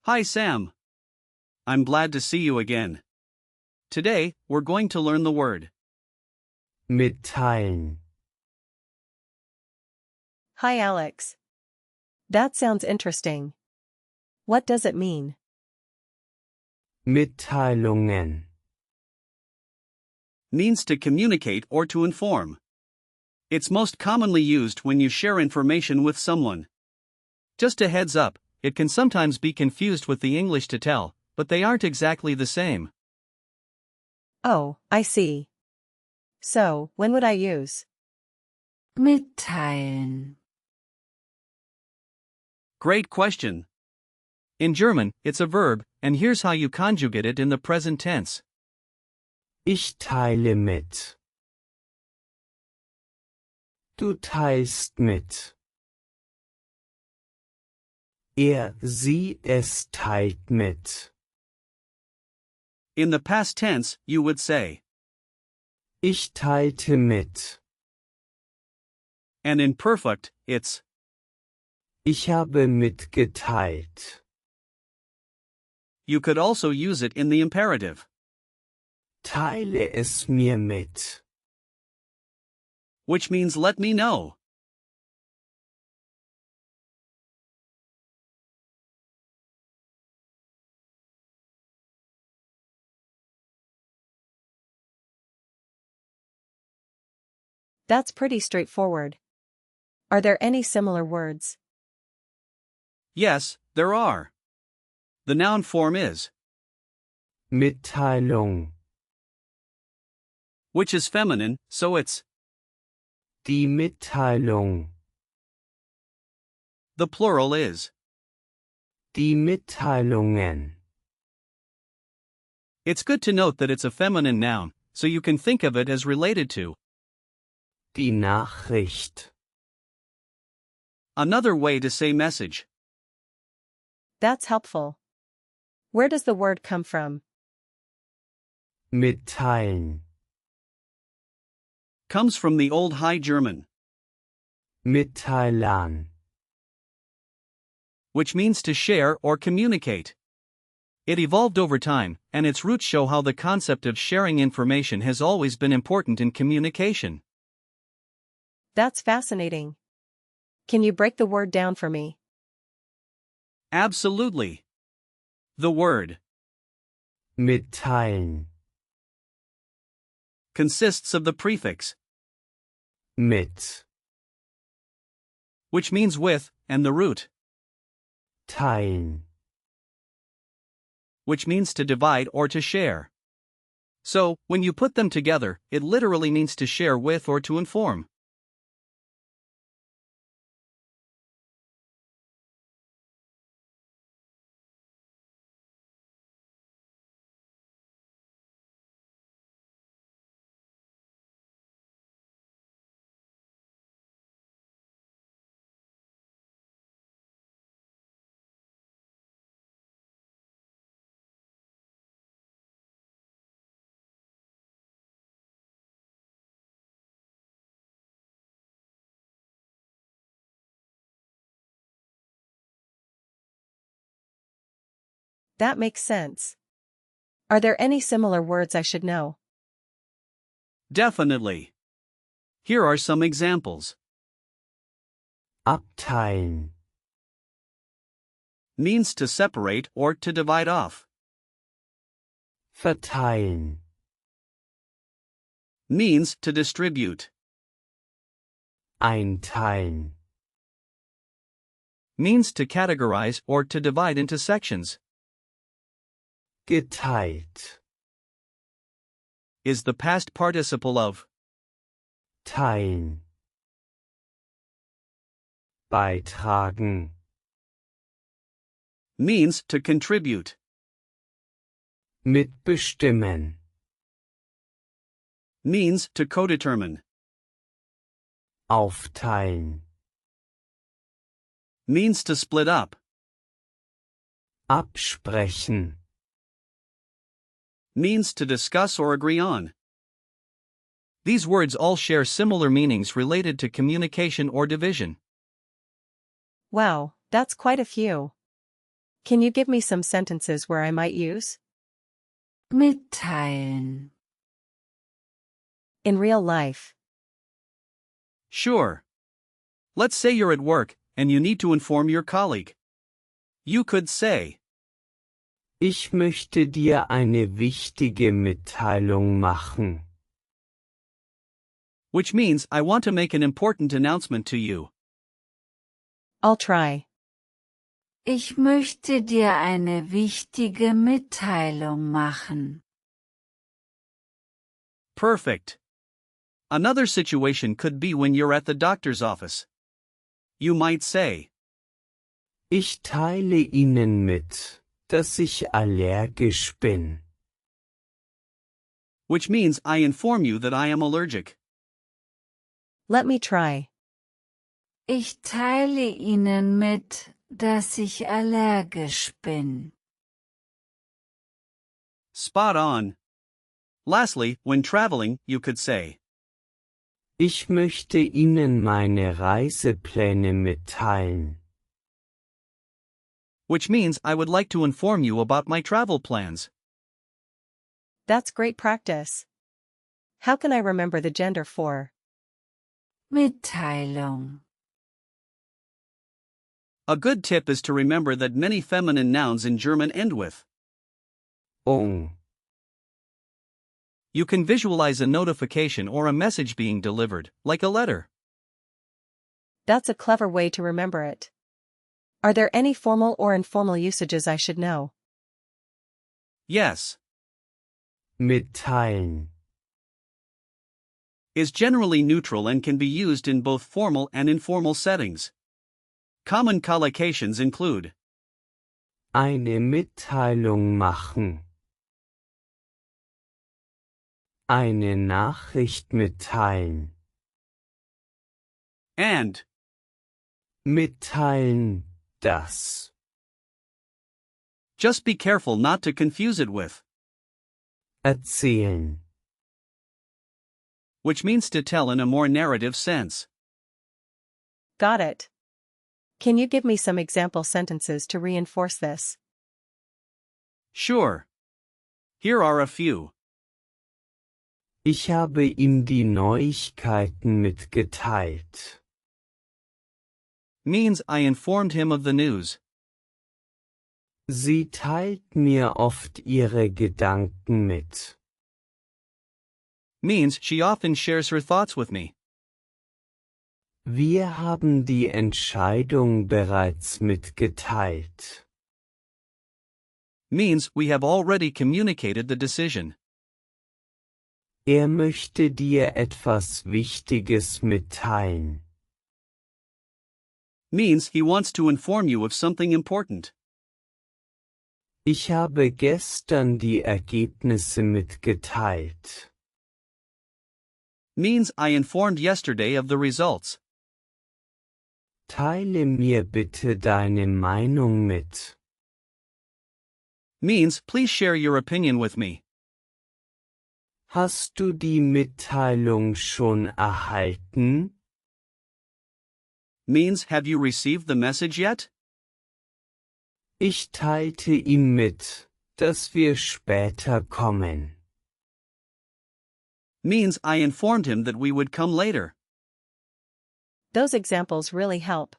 Hi Sam. I'm glad to see you again. Today, we're going to learn the word mitteilen. Hi Alex. That sounds interesting. What does it mean? Mitteilungen. means to communicate or to inform. It's most commonly used when you share information with someone. Just a heads up, it can sometimes be confused with the English to tell, but they aren't exactly the same. Oh, I see. So, when would I use mitteilen? Great question. In German, it's a verb, and here's how you conjugate it in the present tense. Ich teile mit. Du teilst mit. Sie, es teilt mit. In the past tense, you would say, Ich teilte mit. and in perfect, it's Ich habe mitgeteilt. You could also use it in the imperative, Teile es mir mit. which means let me know. That's pretty straightforward. Are there any similar words? Yes, there are. The noun form is, Mitteilung. which is feminine, so it's Die Mitteilung. the plural is. Die Mitteilungen. It's good to note that it's a feminine noun, so you can think of it as related to. Die Nachricht. Another way to say message. That's helpful. Where does the word come from? Mitteilen. Comes from the Old High German, Mitteilen. which means to share or communicate. It evolved over time, and its roots show how the concept of sharing information has always been important in communication. That's fascinating. Can you break the word down for me? Absolutely. The word Mitteilen. consists of the prefix, Mit. which means with, and the root, Teilen. which means to divide or to share. So, when you put them together, it literally means to share with or to inform. That makes sense. Are there any similar words I should know? Definitely. Here are some examples. Abteilen. Means to separate or to divide off. Verteilen. Means to distribute. Einteilen. Means to categorize or to divide into sections. Geteilt. Is the past participle of. Teilen. Beitragen. Means to contribute. Mitbestimmen. Means to codetermine. Aufteilen. Means to split up. Absprechen. Means to discuss or agree on. These words all share similar meanings related to communication or division. Wow, that's quite a few. Can you give me some sentences where I might use? mitteilen, In real life. Sure. Let's say you're at work and you need to inform your colleague. You could say, Ich möchte dir eine wichtige Mitteilung machen. which means I want to make an important announcement to you. I'll try. ich möchte dir eine wichtige Mitteilung machen. Perfect. Another situation could be when you're at the doctor's office. You might say, Ich teile Ihnen mit, dass ich allergisch bin. which means I inform you that I am allergic. Let me try. Ich teile Ihnen mit, dass ich allergisch bin. Spot on. Lastly, when traveling, you could say, Ich möchte Ihnen meine Reisepläne mitteilen. which means I would like to inform you about my travel plans. That's great practice. How can I remember the gender for? Mitteilung. A good tip is to remember that many feminine nouns in German end with. ung. You can visualize a notification or a message being delivered, like a letter. That's a clever way to remember it. Are there any formal or informal usages I should know? Yes. Mitteilen. Is generally neutral and can be used in both formal and informal settings. Common collocations include Eine Mitteilung machen. Eine Nachricht mitteilen. and. Mitteilen, dass. Just be careful not to confuse it with, Erzählen. which means to tell in a more narrative sense. Got it. Can you give me some example sentences to reinforce this? Sure. Here are a few. Ich habe ihm die Neuigkeiten mitgeteilt. Means I informed him of the news. Sie teilt mir oft ihre Gedanken mit. Means she often shares her thoughts with me. Wir haben die Entscheidung bereits mitgeteilt. Means we have already communicated the decision. Möchte dir etwas Wichtiges mitteilen. Means he wants to inform you of something important. Ich habe gestern die Ergebnisse mitgeteilt. Means I informed yesterday of the results. Teile mir bitte deine Meinung mit. Means please share your opinion with me. Hast du die Mitteilung schon erhalten? Means have you received the message yet? Ich teilte ihm mit, dass wir später kommen. Means I informed him that we would come later. Those examples really help.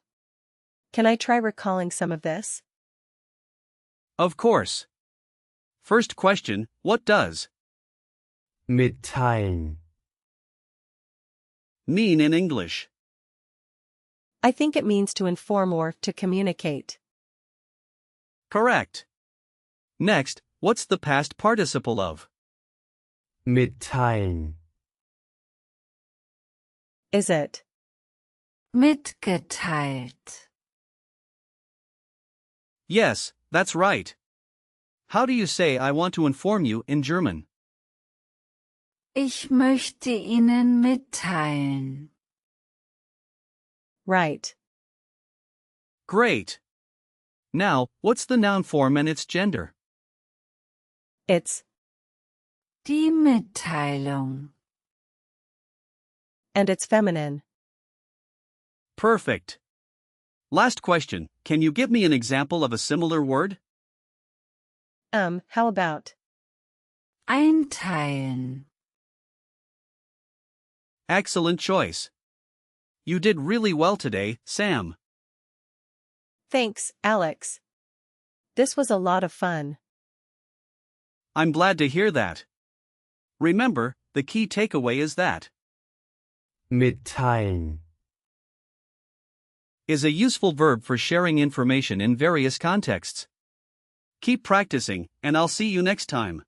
Can I try recalling some of this? Of course. First question, what does Mitteilen. mean in English? I think it means to inform or to communicate. Correct. Next, what's the past participle of? Mitteilen. Is it? Mitgeteilt. Yes, that's right. How do you say I want to inform you in German? Ich möchte Ihnen mitteilen. Right. Great. Now, what's the noun form and its gender? It's, Die Mitteilung. and it's feminine. Perfect. Last question, can you give me an example of a similar word? How about? Einteilen. Excellent choice. You did really well today, Sam. Thanks, Alex. This was a lot of fun. I'm glad to hear that. Remember, the key takeaway is that mitteilen, is a useful verb for sharing information in various contexts. Keep practicing, and I'll see you next time.